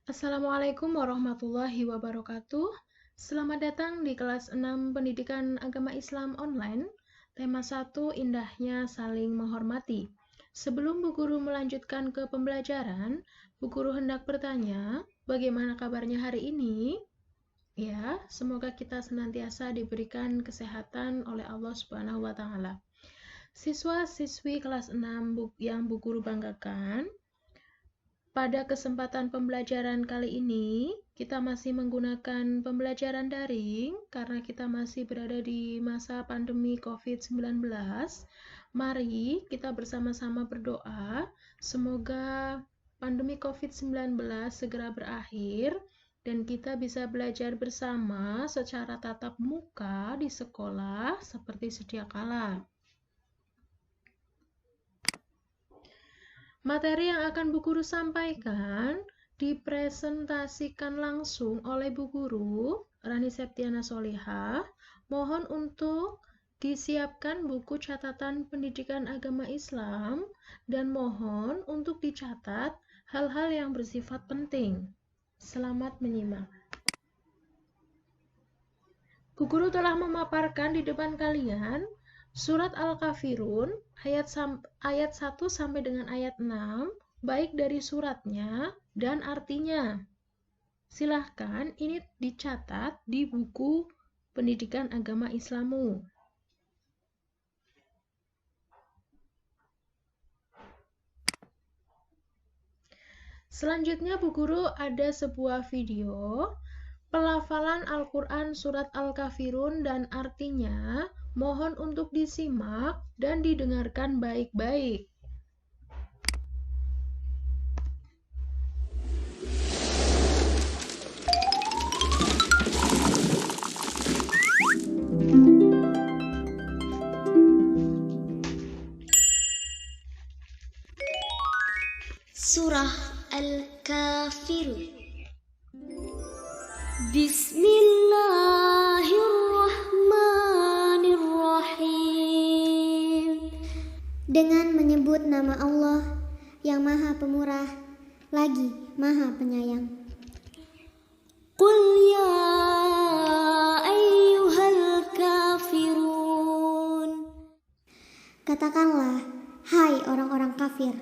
Assalamualaikum warahmatullahi wabarakatuh. Selamat datang di kelas 6 Pendidikan Agama Islam Online. Tema 1, indahnya saling menghormati. Sebelum Bu Guru melanjutkan ke pembelajaran, Bu Guru hendak bertanya, bagaimana kabarnya hari ini? Ya, semoga kita senantiasa diberikan kesehatan oleh Allah Subhanahu wa taala. Siswa-siswi kelas 6 yang Bu Guru banggakan, pada kesempatan pembelajaran kali ini, kita masih menggunakan pembelajaran daring karena kita masih berada di masa pandemi COVID-19. Mari kita bersama-sama berdoa, semoga pandemi COVID-19 segera berakhir dan kita bisa belajar bersama secara tatap muka di sekolah seperti sedia kala. Materi yang akan Bu Guru sampaikan dipresentasikan langsung oleh Bu Guru Rani Septiana Solihah. Mohon untuk disiapkan buku catatan pendidikan agama Islam dan mohon untuk dicatat hal-hal yang bersifat penting. Selamat menyimak. Bu Guru telah memaparkan di depan kalian Surat Al-Kafirun ayat 1 sampai dengan ayat 6, baik dari suratnya dan artinya. Silahkan ini dicatat di buku Pendidikan Agama Islammu. Selanjutnya Bu Guru ada sebuah video pelafalan Al-Quran Surat Al-Kafirun dan artinya. Mohon untuk disimak dan didengarkan baik-baik. Surah Al-Kafirun. Bismillahirrahmanirrahim. Dengan menyebut nama Allah yang Maha Pemurah lagi Maha Penyayang. Qul ya ayyuhal kafirun. Katakanlah, hai orang-orang kafir.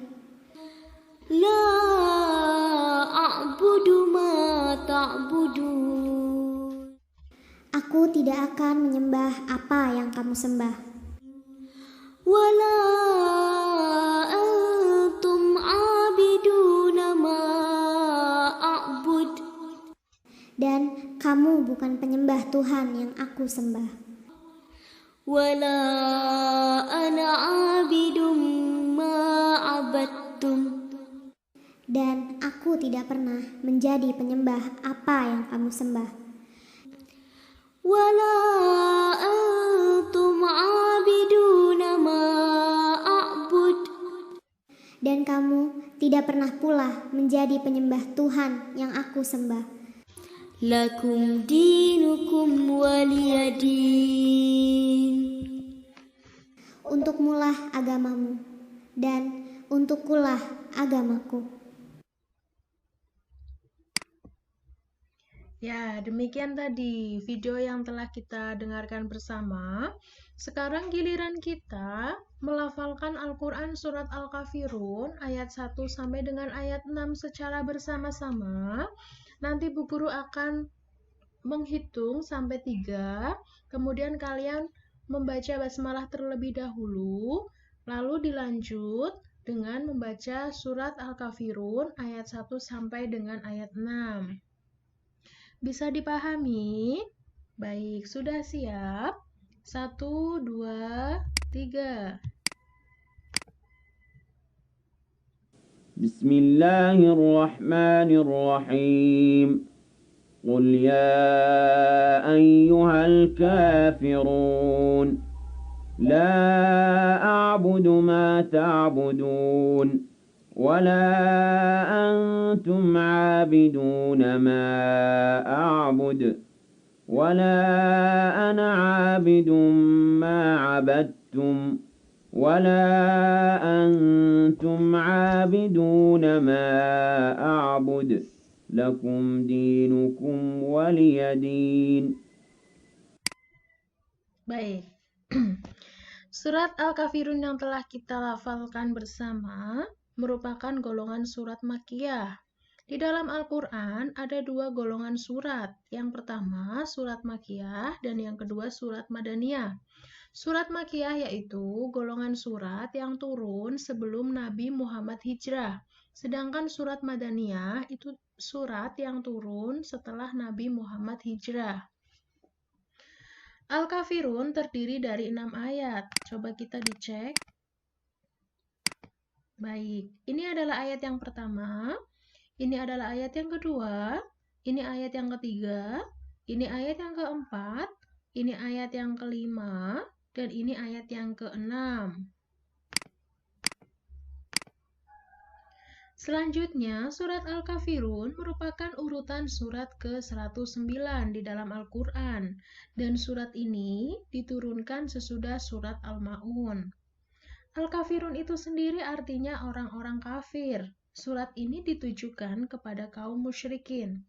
La a'budu ma ta'budun. Aku tidak akan menyembah apa yang kamu sembah. Wala antum abiduna ma a'bud. Dan kamu bukan penyembah Tuhan yang aku sembah. Wala ana abidum ma abadtum. Dan aku tidak pernah menjadi penyembah apa yang kamu sembah. Wala antum abiduna ma a'bud. Dan kamu tidak pernah pula menjadi penyembah Tuhan yang aku sembah. Lakum dinukum waliyadin. Untukmulah agamamu dan untukkulah agamaku. Ya, demikian tadi video yang telah kita dengarkan bersama. Sekarang giliran kita melafalkan Al-Quran Surat Al-Kafirun ayat 1 sampai dengan ayat 6 secara bersama-sama. Nanti Bu Guru akan menghitung sampai 3, kemudian kalian membaca basmalah terlebih dahulu, lalu dilanjut dengan membaca Surat Al-Kafirun ayat 1 sampai dengan ayat 6. Bisa dipahami? Baik, sudah siap? 1, 2, 3. Bismillahirrahmanirrahim. Qul ya ayyuhal kafirun. La a'budu ma ta'budun. ولا أنتم عابدون ما أعبد ولا أنا عابد ما عبدتم ولا أنتم عابدون ما أعبد لكم دينكم ولي دين. Baik. Surat Al-Kafirun yang telah kita lafalkan bersama merupakan golongan surat Makkiyah. Di dalam Al-Quran ada dua golongan surat. Yang pertama surat Makkiyah dan yang kedua surat Madaniyah. Surat Makkiyah yaitu golongan surat yang turun sebelum Nabi Muhammad hijrah. Sedangkan surat Madaniyah itu surat yang turun setelah Nabi Muhammad hijrah. Al-Kafirun terdiri dari 6 ayat. Coba kita dicek. Baik, ini adalah ayat yang pertama, ini adalah ayat yang kedua, ini ayat yang ketiga, ini ayat yang keempat, ini ayat yang kelima, dan ini ayat yang keenam. Selanjutnya, surat Al-Kafirun merupakan urutan surat ke-109 di dalam Al-Quran, dan surat ini diturunkan sesudah surat Al-Ma'un. Al-Kafirun itu sendiri artinya orang-orang kafir. Surat ini ditujukan kepada kaum musyrikin.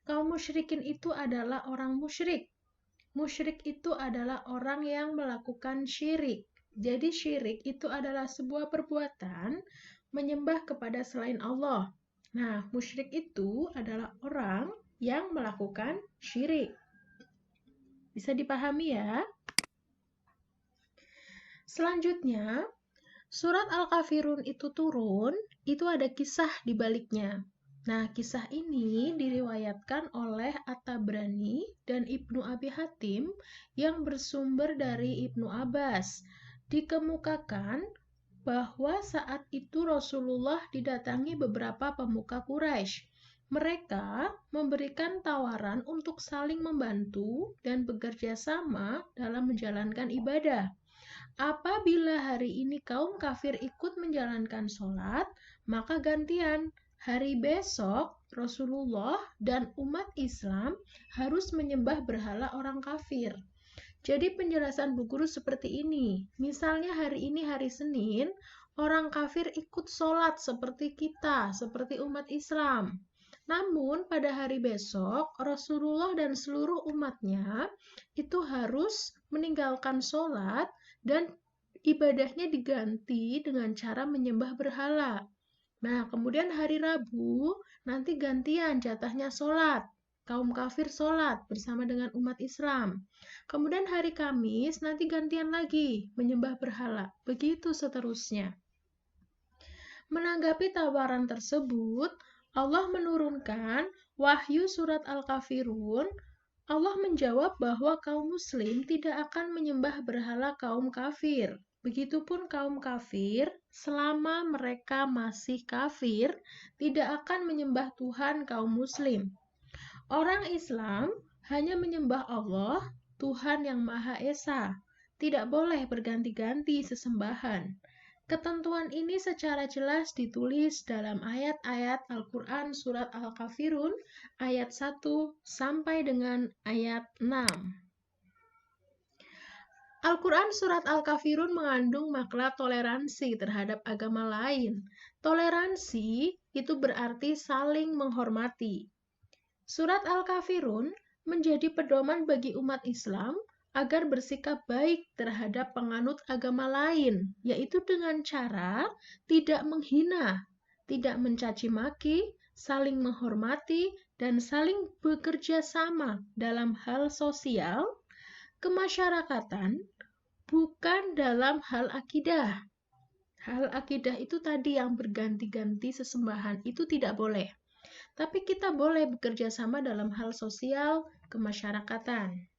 Kaum musyrikin itu adalah orang musyrik. Musyrik itu adalah orang yang melakukan syirik. Jadi syirik itu adalah sebuah perbuatan menyembah kepada selain Allah. Nah, musyrik itu adalah orang yang melakukan syirik. Bisa dipahami ya? Selanjutnya, surat Al-Kafirun itu turun, itu ada kisah di baliknya. Nah, kisah ini diriwayatkan oleh At-Tabrani dan Ibnu Abi Hatim yang bersumber dari Ibnu Abbas. Dikemukakan bahwa saat itu Rasulullah didatangi beberapa pemuka Quraisy. Mereka memberikan tawaran untuk saling membantu dan bekerja sama dalam menjalankan ibadah. Apabila hari ini kaum kafir ikut menjalankan sholat, maka gantian. Hari besok, Rasulullah dan umat Islam harus menyembah berhala orang kafir. Jadi penjelasan Bu Guru seperti ini. Misalnya hari ini hari Senin, orang kafir ikut sholat seperti kita, seperti umat Islam. Namun pada hari besok, Rasulullah dan seluruh umatnya itu harus meninggalkan sholat dan ibadahnya diganti dengan cara menyembah berhala. Nah, kemudian hari Rabu, nanti gantian jatahnya sholat. Kaum kafir sholat bersama dengan umat Islam. Kemudian hari Kamis nanti gantian lagi menyembah berhala. Begitu seterusnya. Menanggapi tawaran tersebut, Allah menurunkan wahyu surat Al-Kafirun. Allah menjawab bahwa kaum muslim tidak akan menyembah berhala kaum kafir. Begitupun kaum kafir, selama mereka masih kafir, tidak akan menyembah Tuhan kaum muslim. Orang Islam hanya menyembah Allah, Tuhan yang Maha Esa. Tidak boleh berganti-ganti sesembahan. Ketentuan ini secara jelas ditulis dalam ayat-ayat Al-Quran Surat Al-Kafirun ayat 1 sampai dengan ayat 6. Al-Quran Surat Al-Kafirun mengandung makna toleransi terhadap agama lain. Toleransi itu berarti saling menghormati. Surat Al-Kafirun menjadi pedoman bagi umat Islam agar bersikap baik terhadap penganut agama lain, yaitu dengan cara tidak menghina, tidak mencaci maki, saling menghormati, dan saling bekerja sama dalam hal sosial, kemasyarakatan, bukan dalam hal akidah. Hal akidah itu tadi yang berganti-ganti sesembahan, itu tidak boleh. Tapi kita boleh bekerja sama dalam hal sosial kemasyarakatan.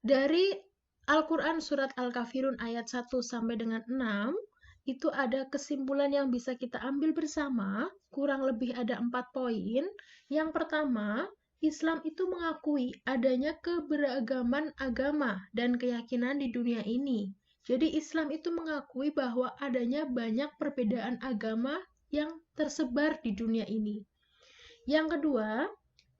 Dari Al-Quran Surat Al-Kafirun ayat 1 sampai dengan 6, itu ada kesimpulan yang bisa kita ambil bersama, kurang lebih ada 4 poin. Yang pertama, Islam itu mengakui adanya keberagaman agama dan keyakinan di dunia ini. Jadi Islam itu mengakui bahwa adanya banyak perbedaan agama yang tersebar di dunia ini. Yang kedua,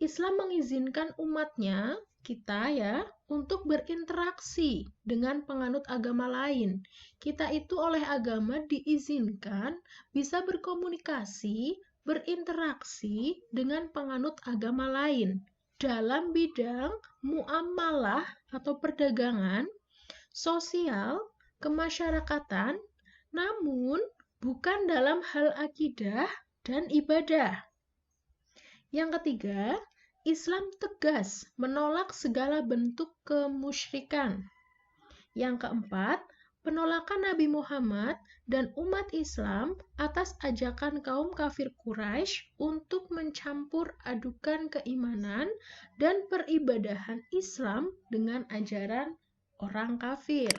Islam mengizinkan umatnya, kita ya, untuk berinteraksi dengan penganut agama lain. Kita itu oleh agama diizinkan bisa berkomunikasi berinteraksi dengan penganut agama lain dalam bidang muamalah atau perdagangan, sosial, kemasyarakatan, namun bukan dalam hal akidah dan ibadah. Yang ketiga, Islam tegas menolak segala bentuk kemusyrikan. Yang keempat, penolakan Nabi Muhammad dan umat Islam atas ajakan kaum kafir Quraisy untuk mencampur adukan keimanan dan peribadahan Islam dengan ajaran orang kafir.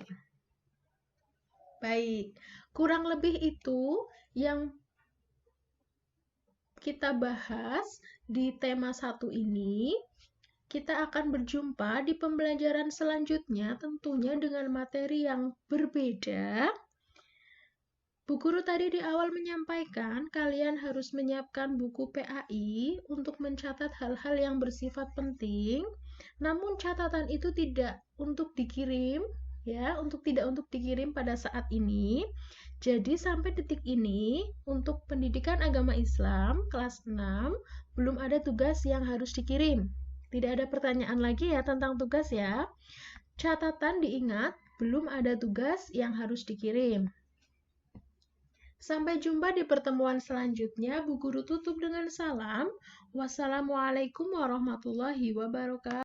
Baik, kurang lebih itu yang kita bahas di tema 1 ini. Kita akan berjumpa di pembelajaran selanjutnya tentunya dengan materi yang berbeda. Bu Guru tadi di awal menyampaikan kalian harus menyiapkan buku PAI untuk mencatat hal-hal yang bersifat penting. Namun catatan itu tidak untuk dikirim tidak untuk dikirim pada saat ini. Jadi sampai detik ini untuk pendidikan agama Islam kelas 6 belum ada tugas yang harus dikirim. Tidak ada pertanyaan lagi ya tentang tugas ya. Catatan diingat, belum ada tugas yang harus dikirim. Sampai jumpa di pertemuan selanjutnya. Bu Guru tutup dengan salam. Wassalamualaikum warahmatullahi wabarakatuh.